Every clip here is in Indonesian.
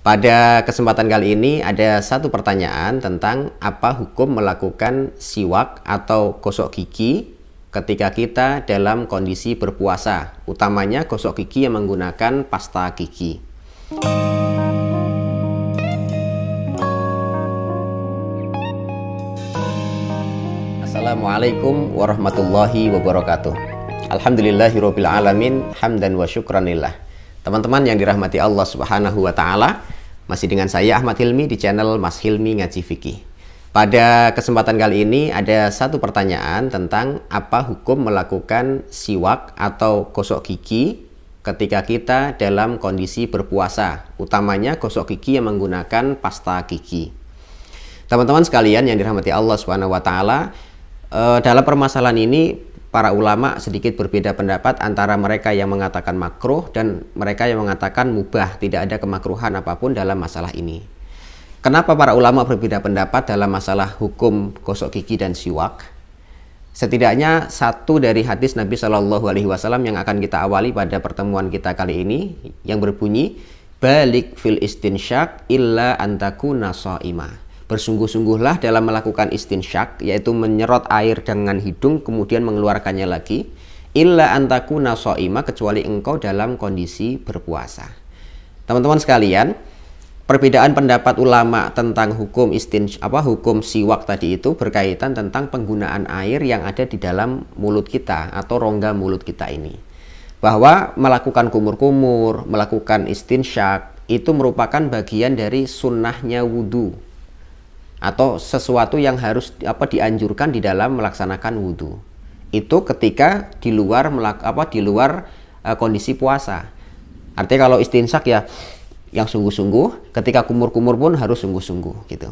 Pada kesempatan kali ini ada satu pertanyaan tentang apa hukum melakukan siwak atau gosok gigi ketika kita dalam kondisi berpuasa, utamanya gosok gigi yang menggunakan pasta gigi. Assalamualaikum warahmatullahi wabarakatuh. Alhamdulillahirabbil alamin, hamdan wa syukranillah. Teman-teman yang dirahmati Allah Subhanahu wa taala, masih dengan saya Ahmad Hilmi di channel Mas Hilmi Ngaji Fikih. Pada kesempatan kali ini ada satu pertanyaan tentang apa hukum melakukan siwak atau gosok gigi ketika kita dalam kondisi berpuasa, utamanya gosok gigi yang menggunakan pasta gigi. Teman-teman sekalian yang dirahmati Allah Subhanahu wa taala, dalam permasalahan ini para ulama sedikit berbeda pendapat antara mereka yang mengatakan makruh dan mereka yang mengatakan mubah, tidak ada kemakruhan apapun dalam masalah ini. Kenapa para ulama berbeda pendapat dalam masalah hukum gosok gigi dan siwak? Setidaknya satu dari hadis Nabi Shallallahu Alaihi Wasallam yang akan kita awali pada pertemuan kita kali ini yang berbunyi, balik fil istinsyak illa antakuna sha'imah. Bersungguh-sungguhlah dalam melakukan istinsyak, yaitu menyerot air dengan hidung kemudian mengeluarkannya lagi, illa antakuna sha'imah, kecuali engkau dalam kondisi berpuasa. Teman-teman sekalian, perbedaan pendapat ulama tentang hukum hukum siwak tadi itu berkaitan tentang penggunaan air yang ada di dalam mulut kita atau rongga mulut kita ini. Bahwa melakukan kumur-kumur, melakukan istinsyak itu merupakan bagian dari sunnahnya wudhu, atau sesuatu yang harus dianjurkan di dalam melaksanakan wudhu. Itu ketika di luar kondisi puasa. Artinya kalau istinsyak ya yang sungguh-sungguh, ketika kumur-kumur pun harus sungguh-sungguh gitu.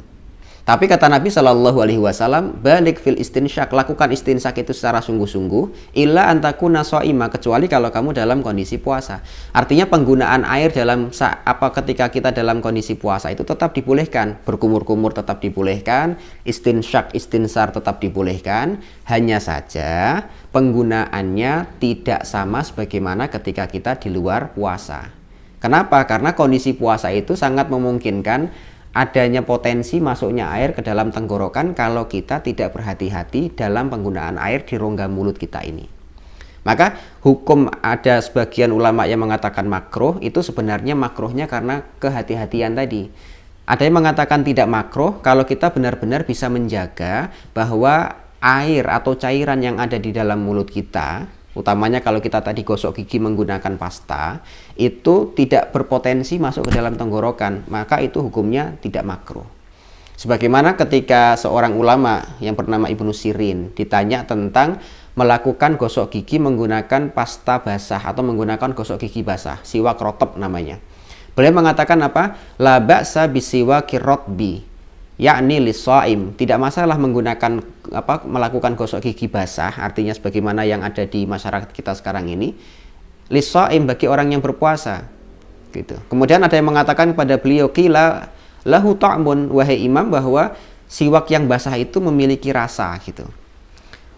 Tapi kata Nabi Shallallahu Alaihi Wasallam, balik fil istinsyak, lakukan istinsyak itu secara sungguh-sungguh, illa antakuna sha'imah, kecuali kalau kamu dalam kondisi puasa. Artinya penggunaan air ketika kita dalam kondisi puasa itu tetap dibolehkan, berkumur-kumur tetap dibolehkan, istinsyak istinsar tetap dibolehkan, hanya saja penggunaannya tidak sama sebagaimana ketika kita di luar puasa. Kenapa? Karena kondisi puasa itu sangat memungkinkan adanya potensi masuknya air ke dalam tenggorokan kalau kita tidak berhati-hati dalam penggunaan air di rongga mulut kita ini. Maka hukum, ada sebagian ulama yang mengatakan makruh, itu sebenarnya makruhnya karena kehati-hatian tadi. Ada yang mengatakan tidak makruh kalau kita benar-benar bisa menjaga bahwa air atau cairan yang ada di dalam mulut kita, utamanya kalau kita tadi gosok gigi menggunakan pasta, itu tidak berpotensi masuk ke dalam tenggorokan, maka itu hukumnya tidak makruh. Sebagaimana ketika seorang ulama yang bernama Ibnu Sirin ditanya tentang melakukan gosok gigi menggunakan pasta basah atau menggunakan gosok gigi basah, siwak rotob namanya. Beliau mengatakan apa? La ba'sa bisiwaki rotbi, yakni lis-sha'im, tidak masalah melakukan gosok gigi basah, artinya sebagaimana yang ada di masyarakat kita sekarang ini, lis-sha'im, bagi orang yang berpuasa gitu. Kemudian ada yang mengatakan kepada beliau, qila lahu ta'mun, wahai imam, bahwa siwak yang basah itu memiliki rasa gitu.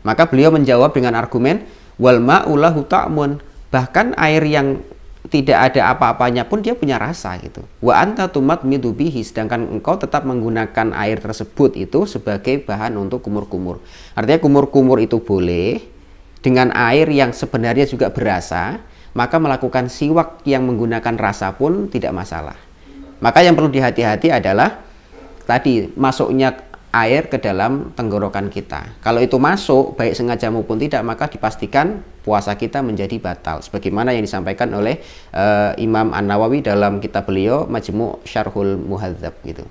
Maka beliau menjawab dengan argumen, wal ma'u lahu ta'mun, bahkan air yang tidak ada apa-apanya pun dia punya rasa gitu. Wa anta tumatmidu bihi, sedangkan engkau tetap menggunakan air tersebut itu sebagai bahan untuk kumur-kumur. Artinya kumur-kumur itu boleh dengan air yang sebenarnya juga berasa, maka melakukan siwak yang menggunakan rasa pun tidak masalah. Maka yang perlu dihati-hati adalah tadi masuknya air ke dalam tenggorokan kita. Kalau itu masuk, baik sengaja maupun tidak, maka dipastikan puasa kita menjadi batal. Sebagaimana yang disampaikan oleh Imam An-Nawawi dalam kitab beliau Majmu' Syarhul Muhadzab gitu.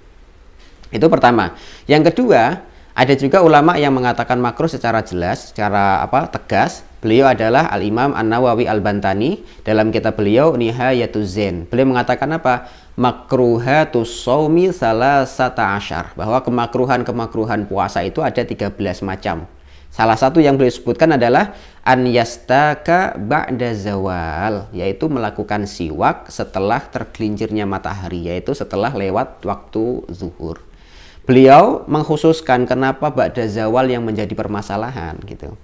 Itu pertama. Yang kedua, ada juga ulama yang mengatakan makruh secara jelas, secara tegas. Beliau adalah Al-Imam An-Nawawi Al-Bantani dalam kitab beliau Nihayatuz Zain. Beliau mengatakan apa? Makruhatus shaumi salasata asyar, bahwa kemakruhan puasa itu ada 13 macam. Salah satu yang beliau sebutkan adalah an yastaka ba'da zawal, yaitu melakukan siwak setelah tergelincirnya matahari, yaitu setelah lewat waktu zuhur. Beliau mengkhususkan kenapa ba'da zawal yang menjadi permasalahan gitu.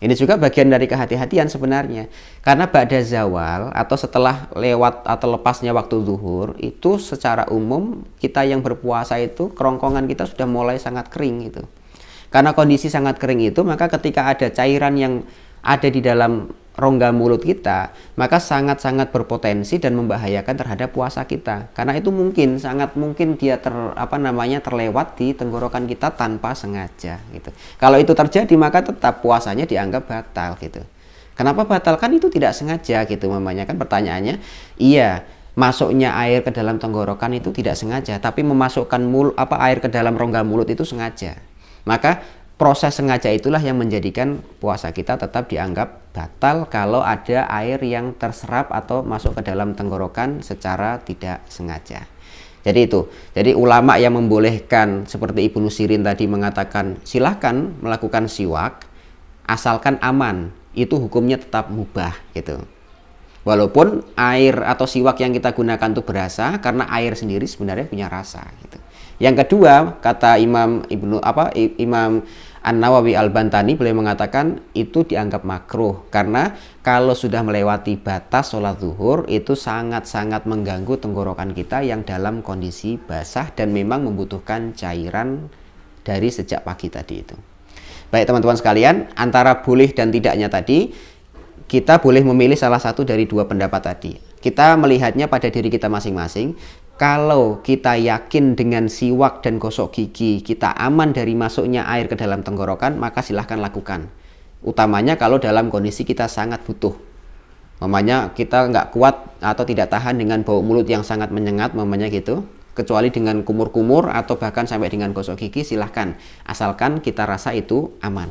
Ini juga bagian dari kehati-hatian sebenarnya. Karena ba'da zawal atau setelah lewat atau lepasnya waktu zuhur, itu secara umum kita yang berpuasa itu kerongkongan kita sudah mulai sangat kering gitu. Karena kondisi sangat kering itu, maka ketika ada cairan yang ada di dalam rongga mulut kita, maka sangat-sangat berpotensi dan membahayakan terhadap puasa kita. Karena itu sangat mungkin dia terlewat di tenggorokan kita tanpa sengaja gitu. Kalau itu terjadi, maka tetap puasanya dianggap batal gitu. Kenapa batal? Kan itu tidak sengaja gitu mamanya. Kan pertanyaannya, iya, masuknya air ke dalam tenggorokan itu tidak sengaja, tapi memasukkan air ke dalam rongga mulut itu sengaja. Maka proses sengaja itulah yang menjadikan puasa kita tetap dianggap batal kalau ada air yang terserap atau masuk ke dalam tenggorokan secara tidak sengaja. Jadi itu. Jadi ulama yang membolehkan seperti Ibnu Sirin tadi mengatakan silahkan melakukan siwak asalkan aman, itu hukumnya tetap mubah gitu. Walaupun air atau siwak yang kita gunakan itu berasa, karena air sendiri sebenarnya punya rasa gitu. Yang kedua, kata Imam An-Nawawi Al-Bantani, beliau mengatakan itu dianggap makruh karena kalau sudah melewati batas sholat zuhur itu sangat-sangat mengganggu tenggorokan kita yang dalam kondisi basah dan memang membutuhkan cairan dari sejak pagi tadi itu. Baik teman-teman sekalian, antara boleh dan tidaknya tadi, kita boleh memilih salah satu dari dua pendapat tadi. Kita melihatnya pada diri kita masing-masing. Kalau kita yakin dengan siwak dan gosok gigi kita aman dari masuknya air ke dalam tenggorokan, maka silahkan lakukan. Utamanya kalau dalam kondisi kita sangat butuh. Mamanya kita nggak kuat atau tidak tahan dengan bau mulut yang sangat menyengat, mamanya gitu. Kecuali dengan kumur-kumur atau bahkan sampai dengan gosok gigi, silahkan. Asalkan kita rasa itu aman.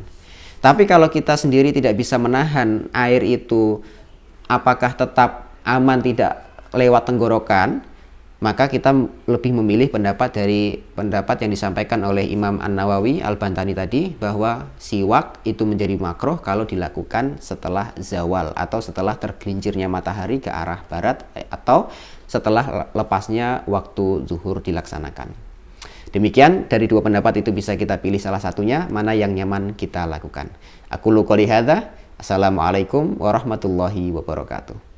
Tapi kalau kita sendiri tidak bisa menahan air itu, apakah tetap aman tidak lewat tenggorokan, maka kita lebih memilih pendapat yang disampaikan oleh Imam An-Nawawi Al-Bantani tadi, bahwa siwak itu menjadi makruh kalau dilakukan setelah zawal atau setelah tergelincirnya matahari ke arah barat atau setelah lepasnya waktu zuhur dilaksanakan. Demikian, dari dua pendapat itu bisa kita pilih salah satunya, mana yang nyaman kita lakukan. Aqulu qouli hadza, assalamualaikum warahmatullahi wabarakatuh.